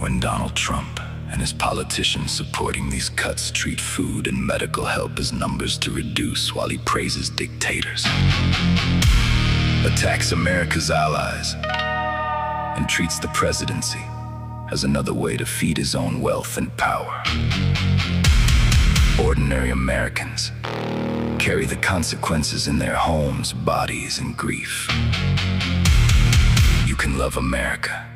when Donald Trump and his politicians supporting these cuts treat food and medical help as numbers to reduce while he praises dictators, attacks America's allies, and treats the presidency as another way to feed his own wealth and power. Ordinary Americans carry the consequences in their homes, bodies, and grief. You can love America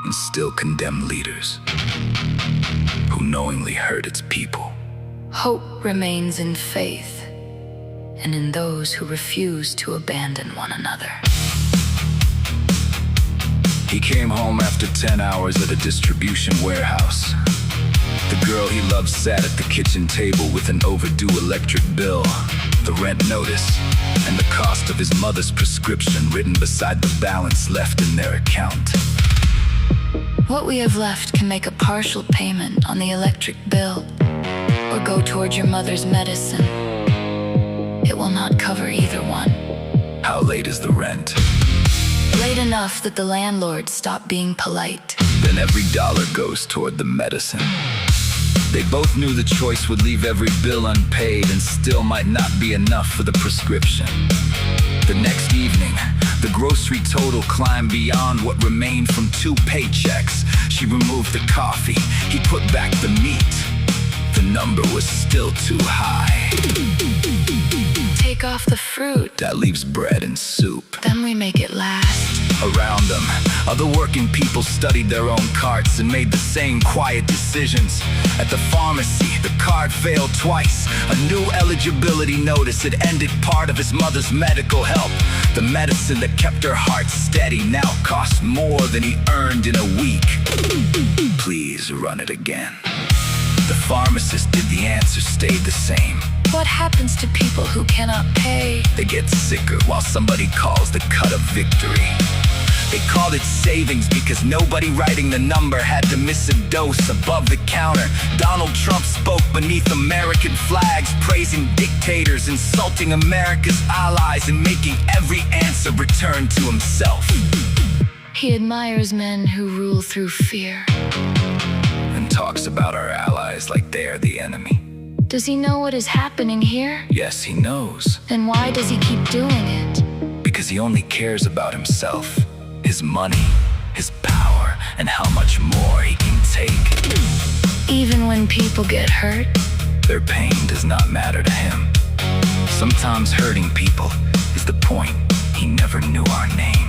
and still condemn leaders who knowingly hurt its people. Hope remains in faith and in those who refuse to abandon one another. He came home after 10 hours at a distribution warehouse. The girl he loved sat at the kitchen table with an overdue electric bill, the rent notice, and the cost of his mother's prescription written beside the balance left in their account. What we have left can make a partial payment on the electric bill or go towards your mother's medicine. It will not cover either one. How late is the rent? Late enough that the landlord stopped being polite. Then every dollar goes toward the medicine. They both knew the choice would leave every bill unpaid and still might not be enough for the prescription. The next evening, the grocery total climbed beyond what remained from 2 paychecks. She removed the coffee, he put back the meat. The number was still too high. Take off the fruit. That leaves bread and soup. Then we make it last. Around them, other working people studied their own carts and made the same quiet decisions. At the pharmacy, the card failed twice. A new eligibility notice had ended part of his mother's medical help. The medicine that kept her heart steady now cost more than he earned in a week. Please run it again. The pharmacist did the answer, stayed the same. What happens to people who cannot pay? They get sicker while somebody calls the cut a victory. They called it savings because nobody writing the number had to miss a dose above the counter. Donald Trump spoke beneath American flags, praising dictators, insulting America's allies, and making every answer return to himself. He admires men who rule through fear. And talks about our allies like they are the enemy. Does he know what is happening here? Yes, he knows. Then why does he keep doing it? Because he only cares about himself, his money, his power, and how much more he can take. Even when people get hurt? Their pain does not matter to him. Sometimes hurting people is the point. He never knew our names.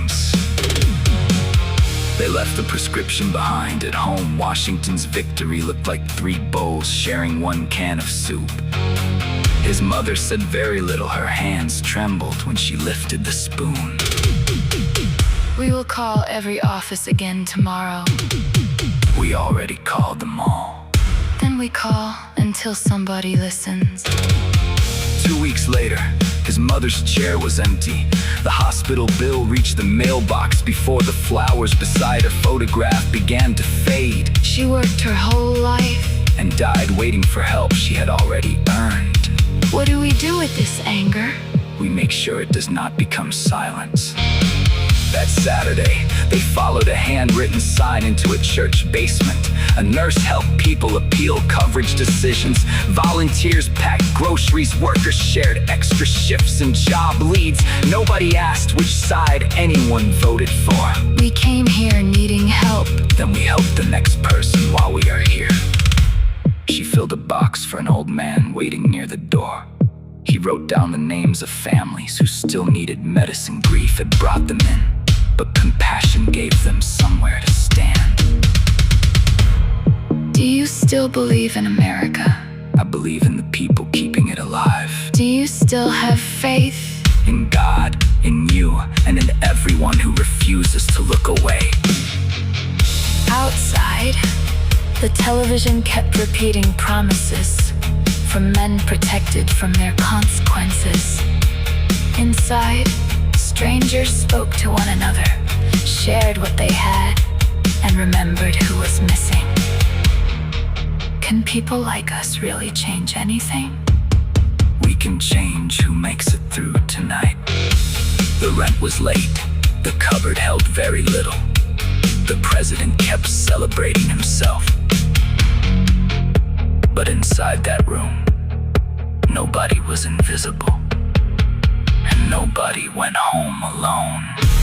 They left the prescription behind at home. Washington's victory looked like 3 bowls sharing 1 can of soup. His mother said very little. Her hands trembled when she lifted the spoon. We will call every office again tomorrow. We already called them all. Then we call until somebody listens. 2 weeks later, his mother's chair was empty. The hospital bill reached the mailbox before the flowers beside her photograph began to fade. She worked her whole life and died waiting for help she had already earned. What do we do with this anger? We make sure it does not become silence. That Saturday, they followed a handwritten sign into a church basement. A nurse helped people appeal coverage decisions. Volunteers packed groceries, workers shared extra shifts and job leads. Nobody asked which side anyone voted for. We came here needing help. Then we helped the next person while we are here. She filled a box for an old man waiting near the door. He wrote down the names of families who still needed medicine. Grief had brought them in, but compassion gave them somewhere to stand. Do you still believe in America? I believe in the people keeping it alive. Do you still have faith? In God, in you, and in everyone who refuses to look away. Outside, the television kept repeating promises for men protected from their consequences. Inside, strangers spoke to one another, shared what they had, and remembered who was missing. Can people like us really change anything? We can change who makes it through tonight. The rent was late. The cupboard held very little. The president kept celebrating himself. But inside that room, nobody was invisible, and nobody went home alone.